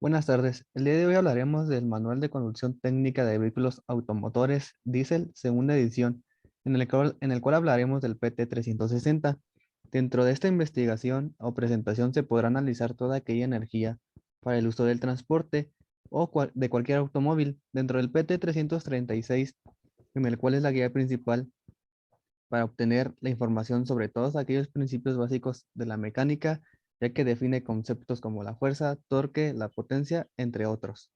Buenas tardes. El día de hoy hablaremos del Manual de Conducción Técnica de Vehículos Automotores Diesel, segunda edición, en el cual hablaremos del PT360. Dentro de esta investigación o presentación se podrá analizar toda aquella energía para el uso del transporte o de cualquier automóvil. Dentro del PT336, en el cual es la guía principal para obtener la información sobre todos aquellos principios básicos de la mecánica, ya que define conceptos como la fuerza, torque, la potencia, entre otros.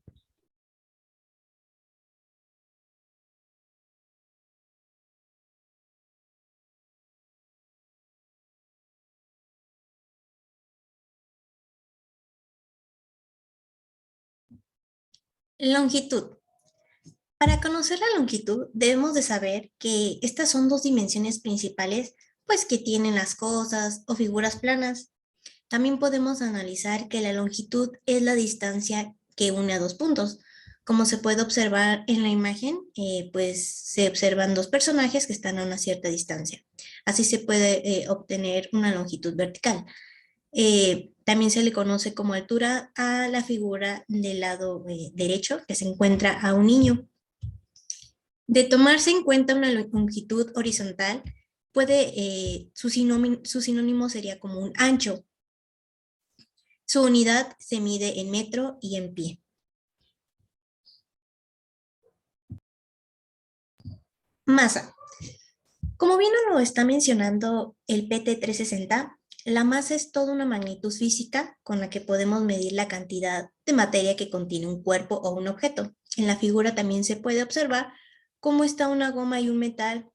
Longitud. Para conocer la longitud, debemos de saber que estas son dos dimensiones principales, pues que tienen las cosas o figuras planas. También podemos analizar que la longitud es la distancia que une a dos puntos. Como se puede observar en la imagen, pues se observan dos personajes que están a una cierta distancia. Así se puede obtener una longitud vertical. También se le conoce como altura a la figura del lado derecho, que se encuentra a un niño. De tomarse en cuenta una longitud horizontal, su sinónimo sería como un ancho. Su unidad se mide en metro y en pie. Masa. Como bien nos lo está mencionando el PT360, la masa es toda una magnitud física con la que podemos medir la cantidad de materia que contiene un cuerpo o un objeto. En la figura también se puede observar cómo está una goma y un metal.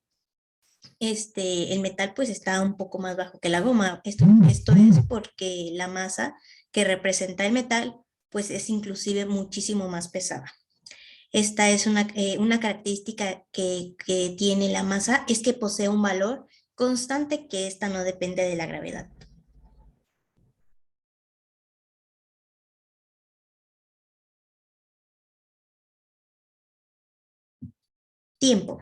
El metal pues está un poco más bajo que la goma. Esto es porque la masa que representa el metal pues es inclusive muchísimo más pesada. Esta es una característica que tiene la masa, es que posee un valor constante que esta no depende de la gravedad. Tiempo.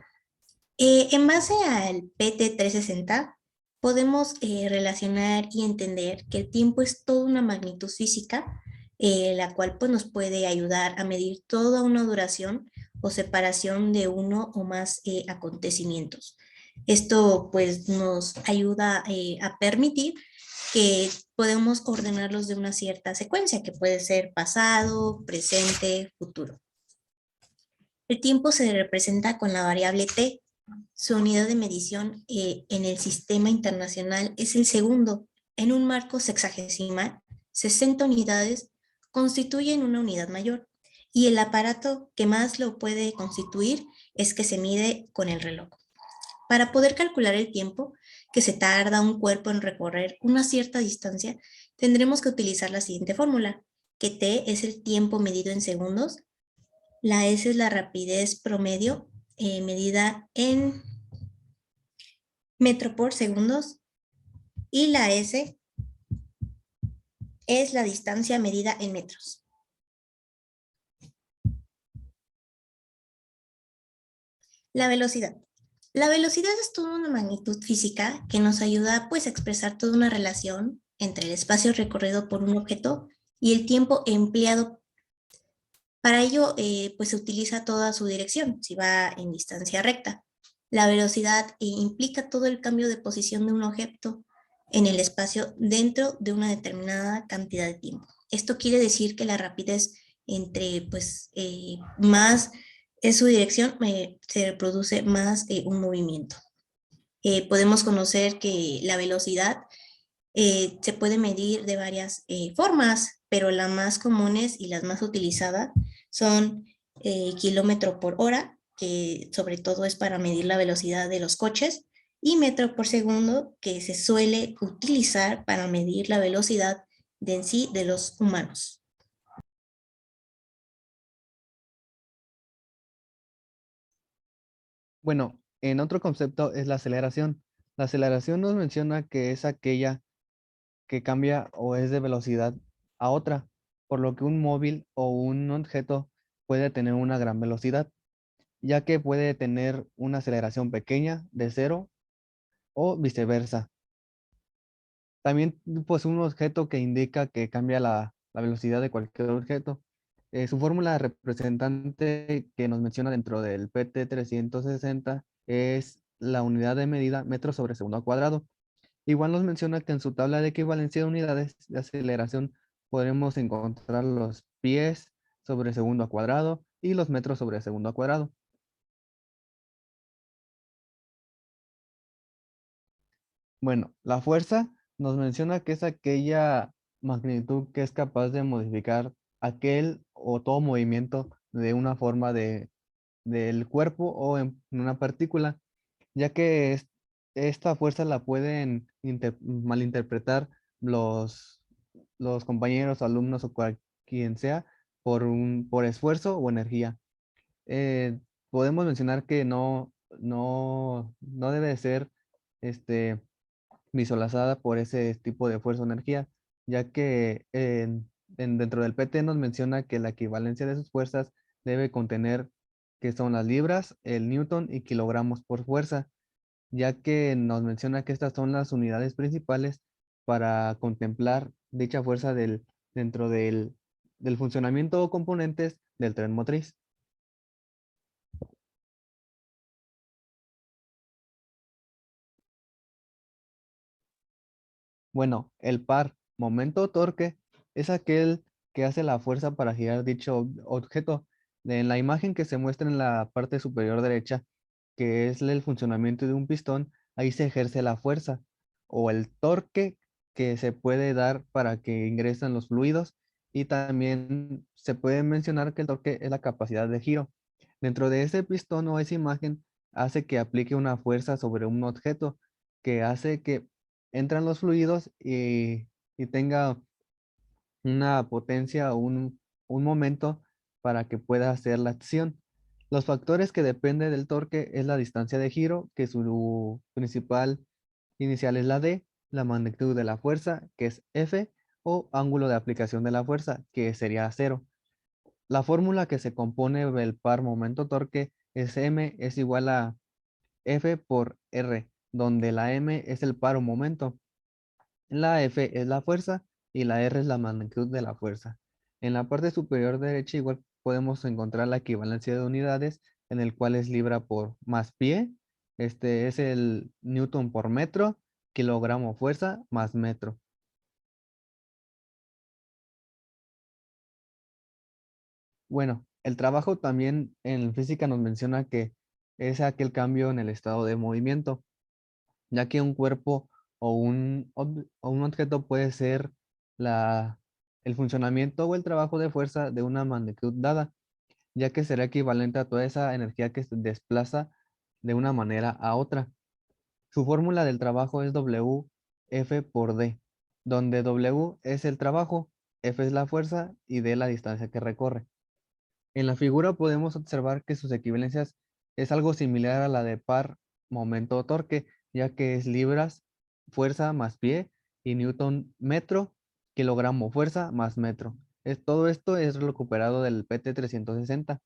En base al PT360, podemos relacionar y entender que el tiempo es toda una magnitud física, la cual pues, nos puede ayudar a medir toda una duración o separación de uno o más acontecimientos. Esto pues nos ayuda a permitir que podemos ordenarlos de una cierta secuencia, que puede ser pasado, presente, futuro. El tiempo se representa con la variable t. Su unidad de medición en el sistema internacional es el segundo. En un marco sexagesimal, 60 unidades constituyen una unidad mayor y el aparato que más lo puede constituir es que se mide con el reloj. Para poder calcular el tiempo que se tarda un cuerpo en recorrer una cierta distancia, tendremos que utilizar la siguiente fórmula, que t es el tiempo medido en segundos, la s es la rapidez promedio medida en metro por segundos y la S es la distancia medida en metros. La velocidad. La velocidad es toda una magnitud física que nos ayuda pues a expresar toda una relación entre el espacio recorrido por un objeto y el tiempo empleado. Para ello pues se utiliza toda su dirección, si va en distancia recta. La velocidad implica todo el cambio de posición de un objeto en el espacio dentro de una determinada cantidad de tiempo. Esto quiere decir que la rapidez entre pues más es su dirección, se produce más un movimiento. Podemos conocer que la velocidad se puede medir de varias formas, pero las más comunes y las más utilizadas son kilómetro por hora, que sobre todo es para medir la velocidad de los coches, y metro por segundo, que se suele utilizar para medir la velocidad de en sí de los humanos. Bueno, en otro concepto es la aceleración. La aceleración nos menciona que es aquella que cambia o es de velocidad a otra, por lo que un móvil o un objeto puede tener una gran velocidad, ya que puede tener una aceleración pequeña de cero o viceversa. También, pues, un objeto que indica que cambia la velocidad de cualquier objeto. Su fórmula representante que nos menciona dentro del PT 360 es la unidad de medida metro sobre segundo al cuadrado. Igual nos menciona que en su tabla de equivalencia de unidades de aceleración podremos encontrar los pies sobre segundo al cuadrado y los metros sobre segundo al cuadrado. Bueno, la fuerza nos menciona que es aquella magnitud que es capaz de modificar aquel o todo movimiento de una forma del cuerpo o en una partícula, ya que esta fuerza la pueden malinterpretar los, los compañeros, alumnos o quien sea por esfuerzo o energía. Eh, Podemos mencionar que no debe ser este, visualizada por ese tipo de fuerza o energía, ya que dentro del PT nos menciona que la equivalencia de sus fuerzas debe contener que son las libras, el newton y kilogramos por fuerza, ya que nos menciona que estas son las unidades principales para contemplar dicha fuerza dentro del funcionamiento o componentes del tren motriz. Bueno, el par momento-torque es aquel que hace la fuerza para girar dicho objeto. En la imagen que se muestra en la parte superior derecha, que es el funcionamiento de un pistón, ahí se ejerce la fuerza o el torque que se puede dar para que ingresen los fluidos, y también se puede mencionar que el torque es la capacidad de giro. Dentro de ese pistón o esa imagen hace que aplique una fuerza sobre un objeto que hace que entran los fluidos y tenga una potencia o un momento para que pueda hacer la acción. Los factores que dependen del torque es la distancia de giro, que su principal inicial es la D, la magnitud de la fuerza, que es F, o ángulo de aplicación de la fuerza, que sería cero. La fórmula que se compone del par momento-torque es M es igual a F por R, donde la M es el par o momento. La F es la fuerza y la R es la magnitud de la fuerza. En la parte superior derecha igual podemos encontrar la equivalencia de unidades, en el cual es libra por más pie. Este es el newton por metro, kilogramo fuerza más metro. Bueno, el trabajo también en física nos menciona que es aquel cambio en el estado de movimiento, ya que un cuerpo o un objeto puede ser el funcionamiento o el trabajo de fuerza de una magnitud dada, ya que será equivalente a toda esa energía que se desplaza de una manera a otra. Su fórmula del trabajo es WF por D, donde W es el trabajo, F es la fuerza y D la distancia que recorre. En la figura podemos observar que sus equivalencias es algo similar a la de par momento-torque, ya que es libras fuerza más pie y newton metro, kilogramo fuerza más metro. Todo esto es recuperado del PT 360.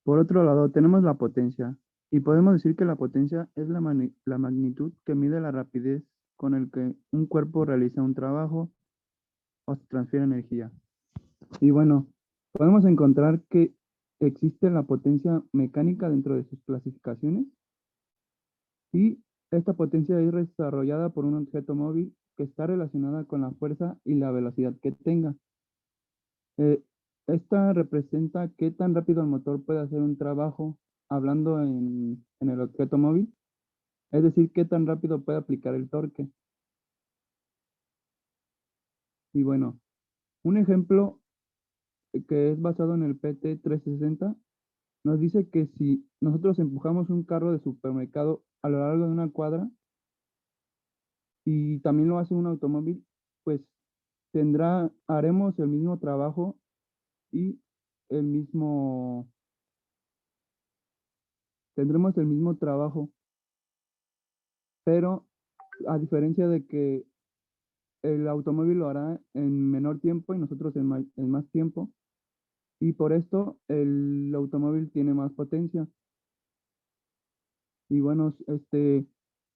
Por otro lado, tenemos la potencia, y podemos decir que la potencia es la magnitud que mide la rapidez con el que un cuerpo realiza un trabajo o se transfiere energía. Y bueno, podemos encontrar que existe la potencia mecánica dentro de sus clasificaciones, y esta potencia es desarrollada por un objeto móvil que está relacionada con la fuerza y la velocidad que tenga. Eh, Esta representa qué tan rápido el motor puede hacer un trabajo hablando en el objeto móvil, es decir, qué tan rápido puede aplicar el torque. Y bueno, un ejemplo que es basado en el PT 360 nos dice que si nosotros empujamos un carro de supermercado a lo largo de una cuadra y también lo hace un automóvil, pues haremos el mismo trabajo y el mismo, tendremos el mismo trabajo, pero a diferencia de que el automóvil lo hará en menor tiempo y nosotros en más tiempo, y por esto el automóvil tiene más potencia. Y bueno,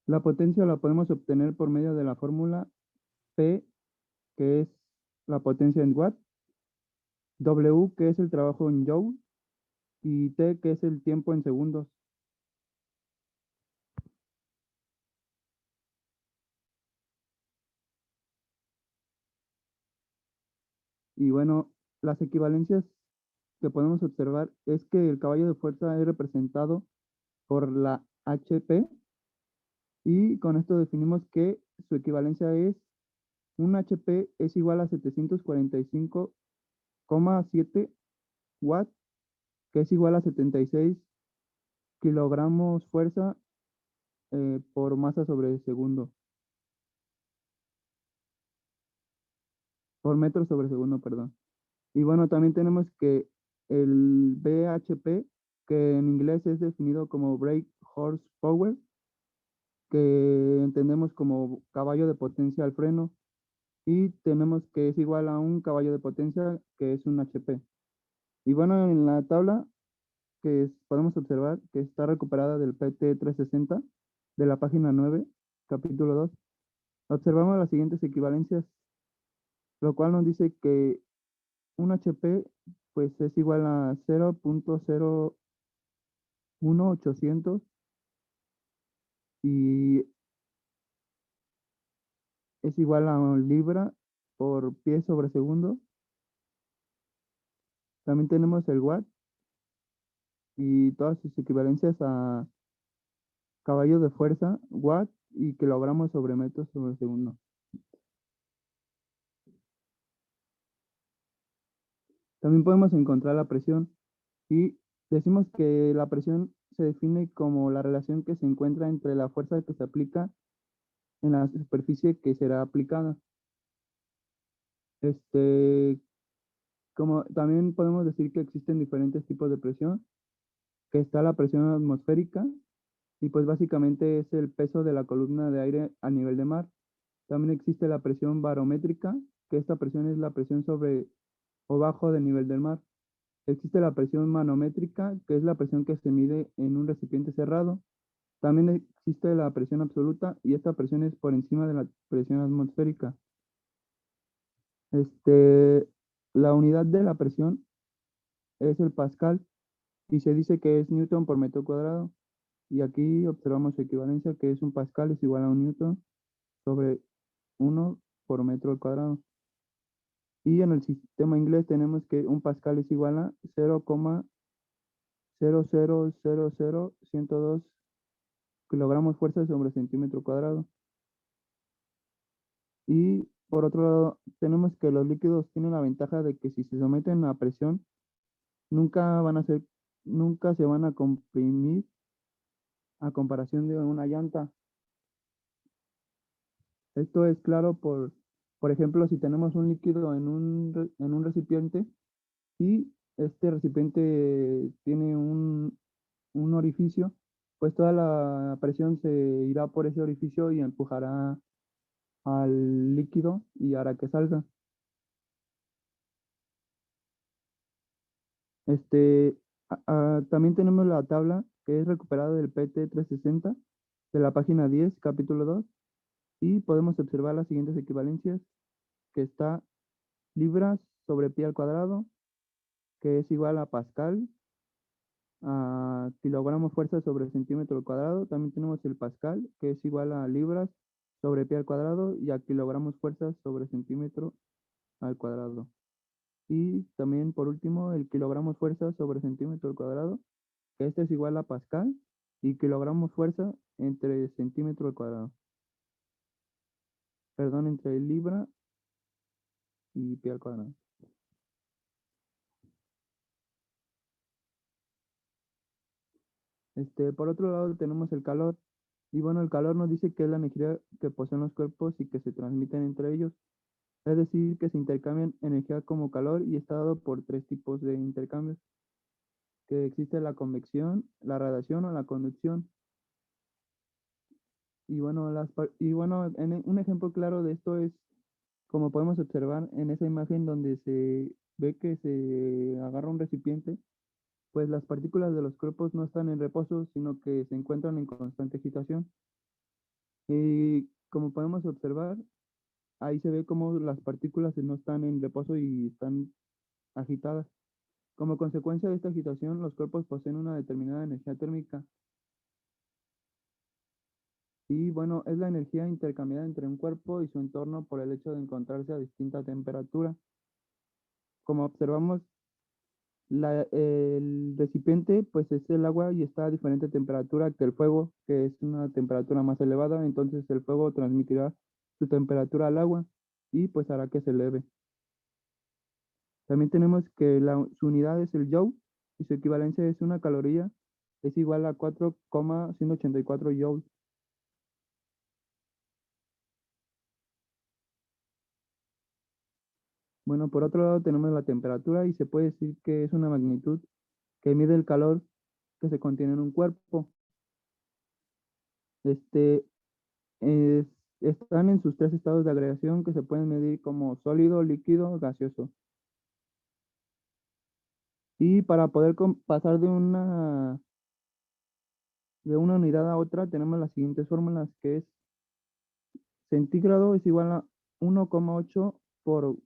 La potencia la podemos obtener por medio de la fórmula P, que es la potencia en watt, W, que es el trabajo en joule, y T, que es el tiempo en segundos. Y bueno, las equivalencias que podemos observar es que el caballo de fuerza es representado por la HP, y con esto definimos que su equivalencia es un HP es igual a 745,7 watts, que es igual a 76 kilogramos fuerza por masa sobre segundo, por metro sobre segundo, perdón. Y bueno, también tenemos que el BHP, que en inglés es definido como Brake Horsepower, que entendemos como caballo de potencia al freno, y tenemos que es igual a un caballo de potencia, que es un HP. Y bueno, en la tabla podemos observar que está recuperada del PT 360 de la página 9, capítulo 2. Observamos las siguientes equivalencias, lo cual nos dice que un HP pues es igual a 0.01800, y es igual a un libra por pie sobre segundo. También tenemos el watt y todas sus equivalencias a caballo de fuerza, watt y kilogramos sobre metros sobre segundo. También podemos encontrar la presión, y decimos que la presión se define como la relación que se encuentra entre la fuerza que se aplica en la superficie que será aplicada. Este, como también podemos decir que existen diferentes tipos de presión, que está la presión atmosférica, y pues básicamente es el peso de la columna de aire a nivel de mar. También existe la presión barométrica, que esta presión es la presión sobre o bajo del nivel del mar. Existe la presión manométrica, que es la presión que se mide en un recipiente cerrado. También existe la presión absoluta, y esta presión es por encima de la presión atmosférica. La unidad de la presión es el pascal, y se dice que es newton por metro cuadrado. Y aquí observamos su equivalencia, que es un pascal es igual a un newton sobre 1 por metro al cuadrado. Y en el sistema inglés tenemos que un pascal es igual a 0,0000102 kilogramos fuerza sobre centímetro cuadrado. Y por otro lado, tenemos que los líquidos tienen la ventaja de que si se someten a presión, nunca van a ser, nunca se van a comprimir a comparación de una llanta. Esto es claro por ejemplo, si tenemos un líquido en un recipiente, y este recipiente tiene un orificio, pues toda la presión se irá por ese orificio y empujará al líquido y hará que salga. Este, también tenemos la tabla que es recuperada del PT 360 de la página 10, capítulo 2, y podemos observar las siguientes equivalencias, que está libras sobre pie al cuadrado, que es igual a pascal, a kilogramos fuerza sobre centímetro al cuadrado. También tenemos el pascal, que es igual a libras sobre pie al cuadrado y a kilogramos fuerza sobre centímetro al cuadrado. Y también por último el kilogramos fuerza sobre centímetro al cuadrado, que este es igual a pascal y kilogramos fuerza entre centímetro al cuadrado. Perdón, entre libra y pie al cuadrado. Por otro lado tenemos el calor. Y bueno, el calor nos dice que es la energía que poseen los cuerpos y que se transmiten entre ellos. Es decir, que se intercambian energía como calor, y está dado por tres tipos de intercambios, que existe la convección, la radiación o la conducción. Y bueno, un ejemplo claro de esto es, como podemos observar en esa imagen donde se ve que se agarra un recipiente, pues las partículas de los cuerpos no están en reposo, sino que se encuentran en constante agitación. Y como podemos observar, ahí se ve cómo las partículas no están en reposo y están agitadas. Como consecuencia de esta agitación, los cuerpos poseen una determinada energía térmica. Y bueno, es la energía intercambiada entre un cuerpo y su entorno por el hecho de encontrarse a distinta temperatura. Como observamos, el recipiente pues es el agua y está a diferente temperatura que el fuego, que es una temperatura más elevada, entonces el fuego transmitirá su temperatura al agua y pues hará que se eleve. También tenemos que su unidad es el joule y su equivalencia es una caloría, es igual a 4,184 joules. Bueno, por otro lado tenemos la temperatura y se puede decir que es una magnitud que mide el calor que se contiene en un cuerpo. Este, es- Están en sus tres estados de agregación que se pueden medir como sólido, líquido, gaseoso. Y para poder pasar de una unidad a otra tenemos las siguientes fórmulas, que es centígrado es igual a 1,8 por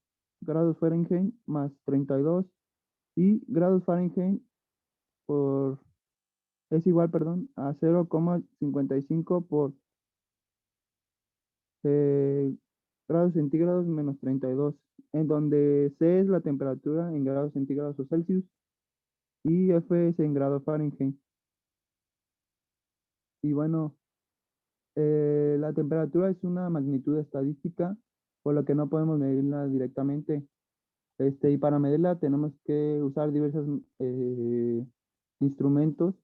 grados Fahrenheit más 32 y grados Fahrenheit por es igual, perdón, a 0,55 por eh, grados centígrados menos 32, en donde C es la temperatura en grados centígrados o Celsius y F es en grados Fahrenheit. Y bueno, la temperatura es una magnitud estadística, por lo que no podemos medirla directamente. Y para medirla tenemos que usar diversos instrumentos,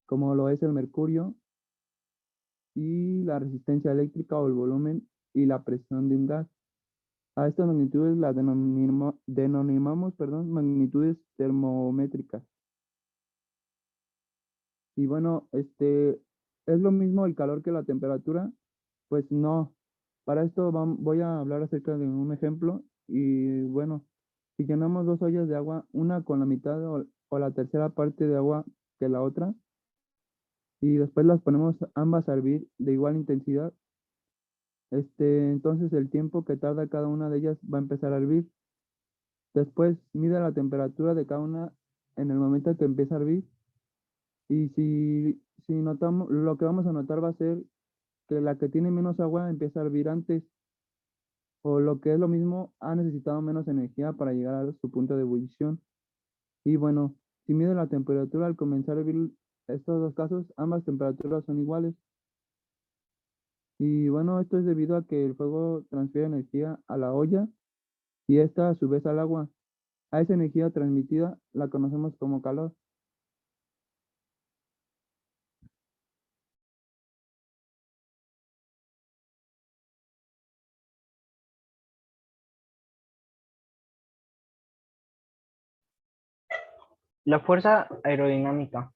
como lo es el mercurio y la resistencia eléctrica o el volumen y la presión de un gas. A estas magnitudes las denominamos, perdón, magnitudes termométricas. Y bueno, ¿es lo mismo el calor que la temperatura? Pues no. Para esto voy a hablar acerca de un ejemplo. Y bueno, si llenamos dos ollas de agua, una con la mitad o la tercera parte de agua que la otra, y después las ponemos ambas a hervir de igual intensidad, entonces el tiempo que tarda cada una de ellas va a empezar a hervir. Después mide la temperatura de cada una en el momento que empieza a hervir. Y si notamos, lo que vamos a notar va a ser que la que tiene menos agua empieza a hervir antes, o lo que es lo mismo, ha necesitado menos energía para llegar a su punto de ebullición. Y bueno, si mide la temperatura al comenzar a hervir estos dos casos, ambas temperaturas son iguales. Y bueno, esto es debido a que el fuego transfiere energía a la olla y esta a su vez al agua. A esa energía transmitida la conocemos como calor. La fuerza aerodinámica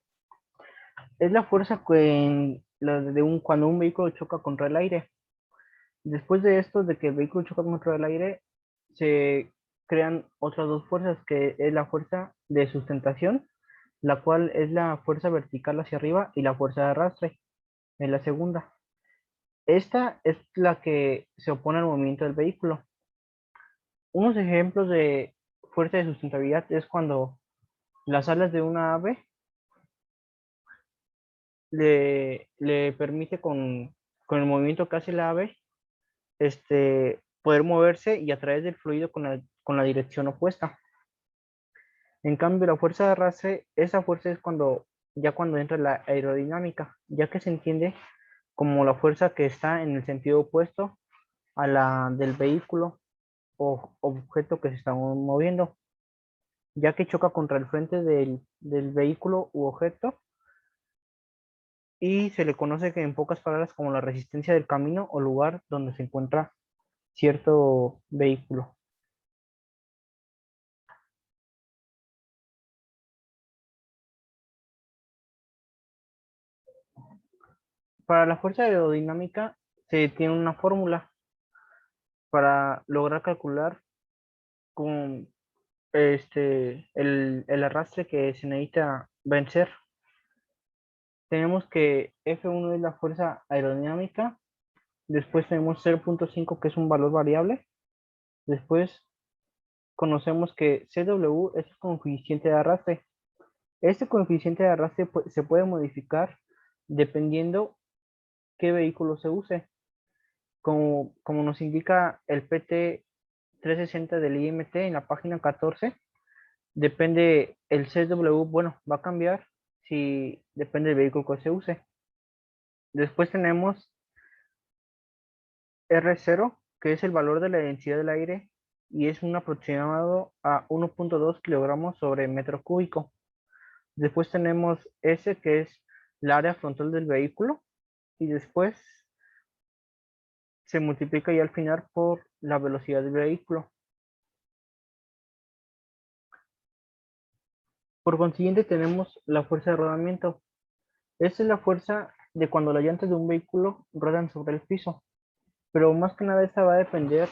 es la fuerza cuando un vehículo choca contra el aire. Después de esto, de que el vehículo choca contra el aire, se crean otras dos fuerzas, que es la fuerza de sustentación, la cual es la fuerza vertical hacia arriba, y la fuerza de arrastre, en la segunda. Esta es la que se opone al movimiento del vehículo. Unos ejemplos de fuerza de sustentabilidad es cuando las alas de una ave le permite con el movimiento que hace la ave, poder moverse y a través del fluido con la dirección opuesta. En cambio, la fuerza de arrastre, esa fuerza es cuando entra la aerodinámica, ya que se entiende como la fuerza que está en el sentido opuesto a la del vehículo o objeto que se está moviendo, ya que choca contra el frente del vehículo u objeto, y se le conoce que en pocas palabras como la resistencia del camino o lugar donde se encuentra cierto vehículo. Para la fuerza aerodinámica se tiene una fórmula para lograr calcular con el arrastre que se necesita vencer. tenemos que F1 es la fuerza aerodinámica. Después tenemos 0.5, que es un valor variable. Después conocemos que CW es el coeficiente de arrastre. Este coeficiente de arrastre se puede modificar dependiendo qué vehículo se use. Como nos indica el PT 360 del IMT en la página 14, depende el CW, bueno, va a cambiar si depende del vehículo que se use. Después tenemos R0, que es el valor de la densidad del aire y es un aproximado a 1.2 kilogramos sobre metro cúbico. Después tenemos S, que es la área frontal del vehículo, y después se multiplica ya al final por la velocidad del vehículo. Por consiguiente tenemos la fuerza de rodamiento. Esta es la fuerza de cuando las llantas de un vehículo rodan sobre el piso, pero más que nada esta va a depender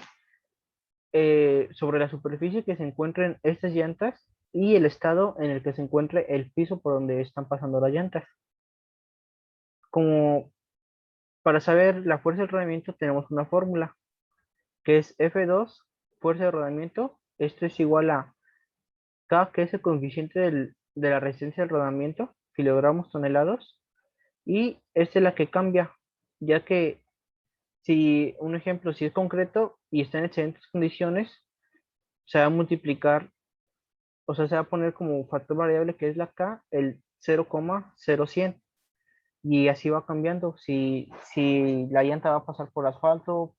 sobre la superficie que se encuentren estas llantas y el estado en el que se encuentre el piso por donde están pasando las llantas. Como para saber la fuerza de rodamiento tenemos una fórmula que es F2, fuerza de rodamiento. Esto es igual a K, que es el coeficiente de la resistencia del rodamiento, kilogramos toneladas, y esta es la que cambia, ya que si, un ejemplo, si es concreto y está en excelentes condiciones, se va a multiplicar, o sea, se va a poner como factor variable que es la K, el 0,0100, y así va cambiando. Si la llanta va a pasar por asfalto,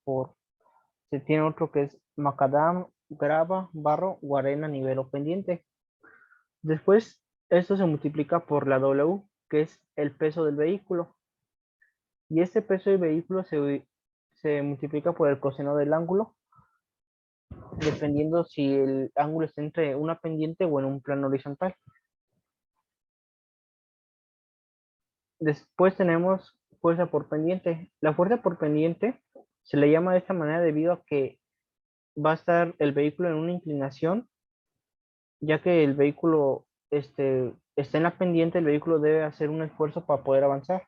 se tiene otro que es macadam, grava, barro o arena, nivel o pendiente. Después, esto se multiplica por la W, que es el peso del vehículo. Y este peso del vehículo se multiplica por el coseno del ángulo, dependiendo si el ángulo está entre una pendiente o en un plano horizontal. Después tenemos fuerza por pendiente. La fuerza por pendiente se le llama de esta manera debido a que va a estar el vehículo en una inclinación, ya que el vehículo está en la pendiente, el vehículo debe hacer un esfuerzo para poder avanzar.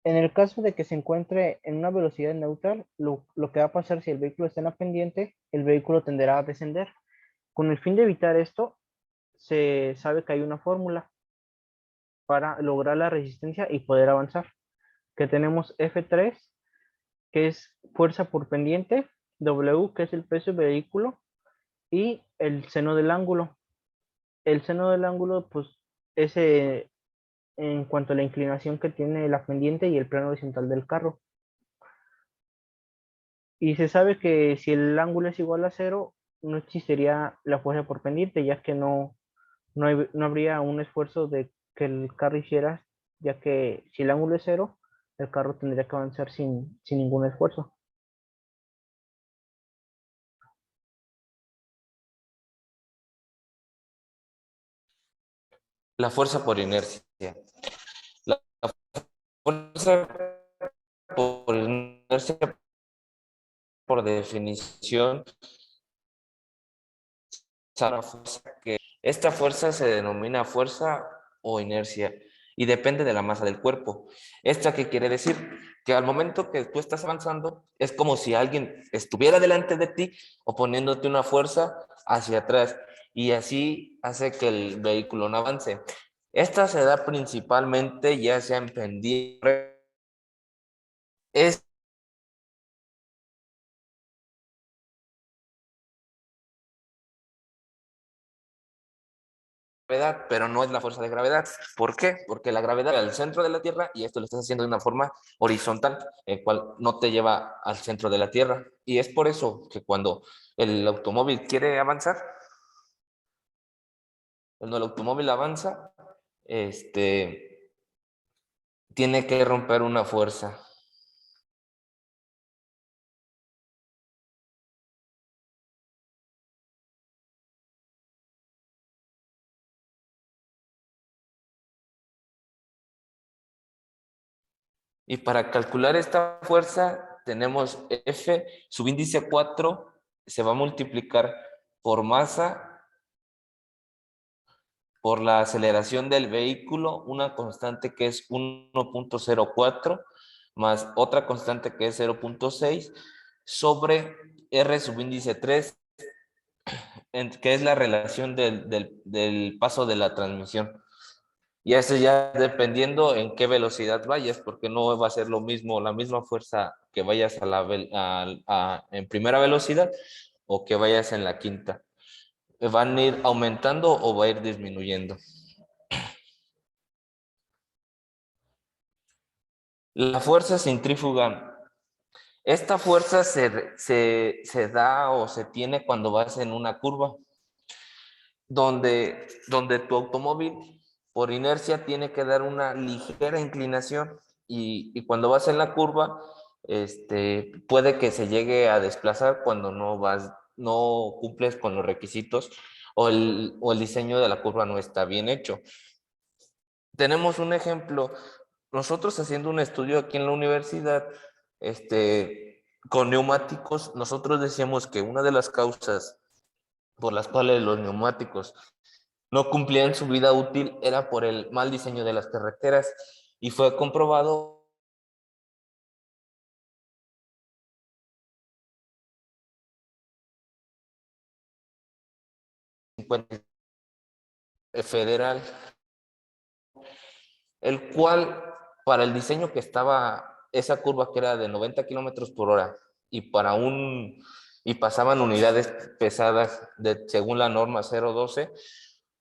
En el caso de que se encuentre en una velocidad neutral, lo que va a pasar si el vehículo está en la pendiente, el vehículo tenderá a descender. Con el fin de evitar esto, se sabe que hay una fórmula para lograr la resistencia y poder avanzar, que tenemos F3, que es fuerza por pendiente, W, que es el peso del vehículo, y el seno del ángulo. El seno del ángulo, pues, es en cuanto a la inclinación que tiene la pendiente y el plano horizontal del carro. Y se sabe que si el ángulo es igual a 0, no existiría la fuerza por pendiente, ya que no habría un esfuerzo de que el carro hiciera, ya que si el ángulo es 0, el carro tendría que avanzar sin ningún esfuerzo. La fuerza por inercia. La fuerza por inercia, por definición, es una fuerza que esta fuerza se denomina fuerza o inercia y depende de la masa del cuerpo. ¿Esto qué quiere decir? Que al momento que tú estás avanzando, es como si alguien estuviera delante de ti oponiéndote una fuerza hacia atrás y así hace que el vehículo no avance. Esta se da principalmente ya sea en pendiente. Es gravedad, pero no es la fuerza de gravedad. ¿Por qué? Porque la gravedad es al centro de la Tierra y esto lo estás haciendo de una forma horizontal, el cual no te lleva al centro de la Tierra. Y es por eso que cuando el automóvil quiere avanzar, cuando el automóvil avanza, tiene que romper una fuerza. Y para calcular esta fuerza tenemos F, subíndice 4, se va a multiplicar por masa por la aceleración del vehículo, una constante que es 1.04 más otra constante que es 0.6 sobre R subíndice 3, que es la relación del paso de la transmisión. Y eso ya dependiendo en qué velocidad vayas, porque no va a ser lo mismo, la misma fuerza que vayas en primera velocidad o que vayas en la quinta. ¿Van a ir aumentando o va a ir disminuyendo? La fuerza centrífuga. Esta fuerza se da o se tiene cuando vas en una curva, donde tu automóvil por inercia tiene que dar una ligera inclinación y cuando vas en la curva, puede que se llegue a desplazar cuando no cumples con los requisitos o el diseño de la curva no está bien hecho. Tenemos un ejemplo, nosotros haciendo un estudio aquí en la universidad, con neumáticos, nosotros decíamos que una de las causas por las cuales los neumáticos no cumplían su vida útil era por el mal diseño de las carreteras y fue comprobado federal, el cual para el diseño que estaba, esa curva que era de 90 kilómetros por hora y pasaban unidades pesadas según la norma 012,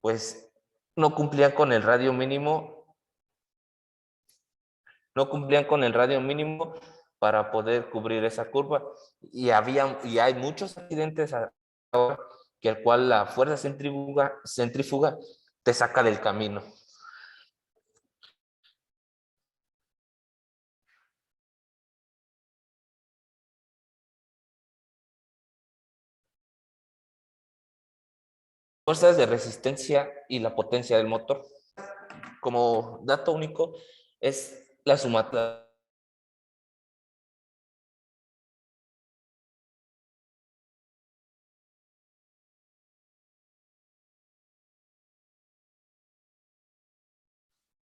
pues no cumplían con el radio mínimo, para poder cubrir esa curva. Y hay muchos accidentes ahora que el cual la fuerza centrífuga te saca del camino. Fuerzas de resistencia y la potencia del motor. Como dato único, es la sumatoria.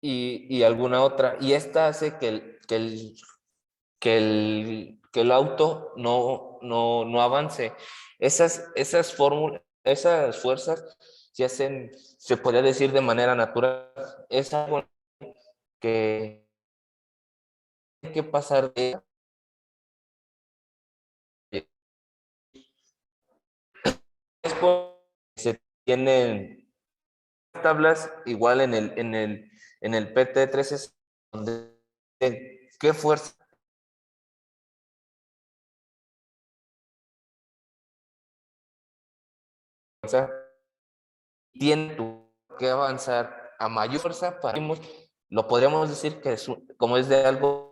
Y alguna otra. Y esta hace que el auto no avance. Esas fórmulas, esas fuerzas se podría decir de manera natural. Es algo que hay que pasar de después se tienen tablas igual en el PT13, donde qué fuerza tiene que avanzar a mayor fuerza lo podríamos decir que como es de algo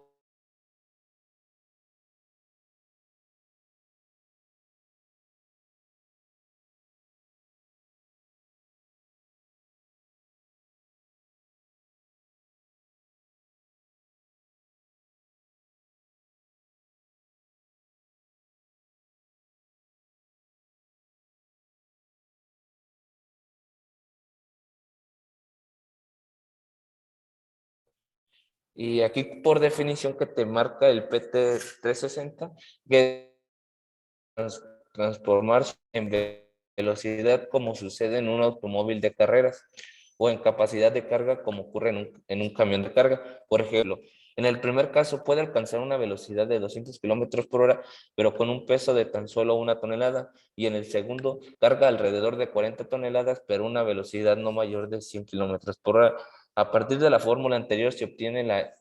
y aquí por definición que te marca el PT 360, que transformarse en velocidad como sucede en un automóvil de carreras o en capacidad de carga como ocurre en un camión de carga. Por ejemplo, en el primer caso puede alcanzar una velocidad de 200 kilómetros por hora, pero con un peso de tan solo 1 tonelada, y en el segundo carga alrededor de 40 toneladas, pero una velocidad no mayor de 100 kilómetros por hora. A partir de la fórmula anterior se obtiene la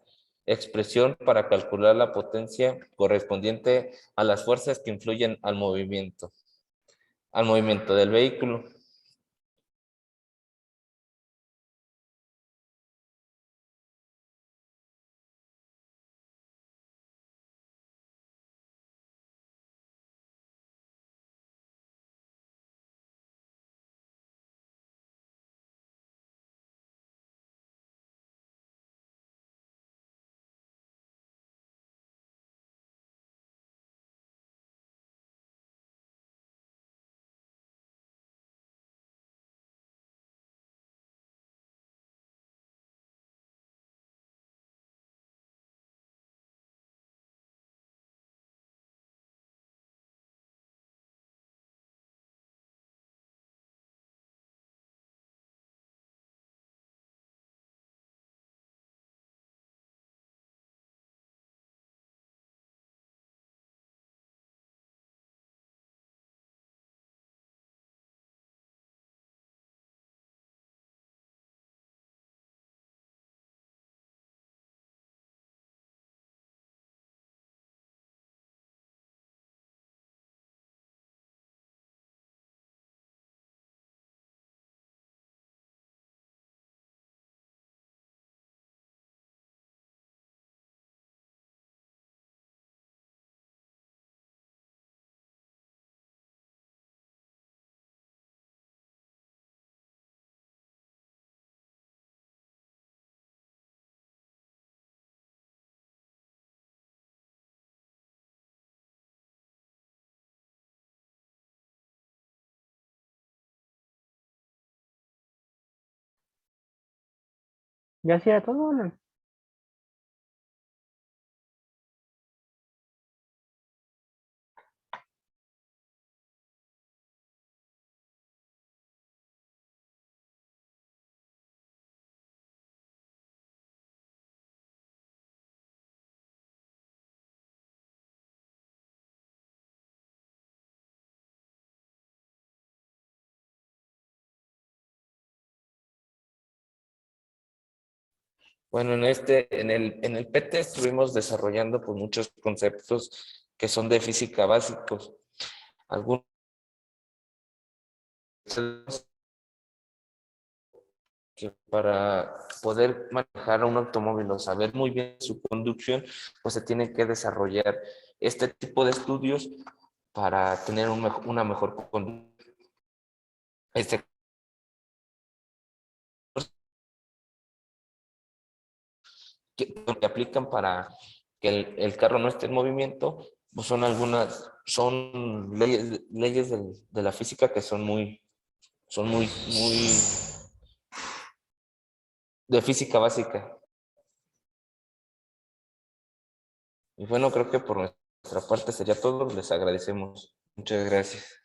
expresión para calcular la potencia correspondiente a las fuerzas que influyen al movimiento del vehículo. Ya hacía todo, Alan. Bueno, en el PT estuvimos desarrollando pues, muchos conceptos que son de física básicos. Algunos que para poder manejar un automóvil o saber muy bien su conducción, pues se tiene que desarrollar este tipo de estudios para tener una mejor conducción. Este que aplican para que el carro no esté en movimiento, pues son leyes de la física que muy de física básica. Y bueno, creo que por nuestra parte sería todo. Les agradecemos. Muchas gracias.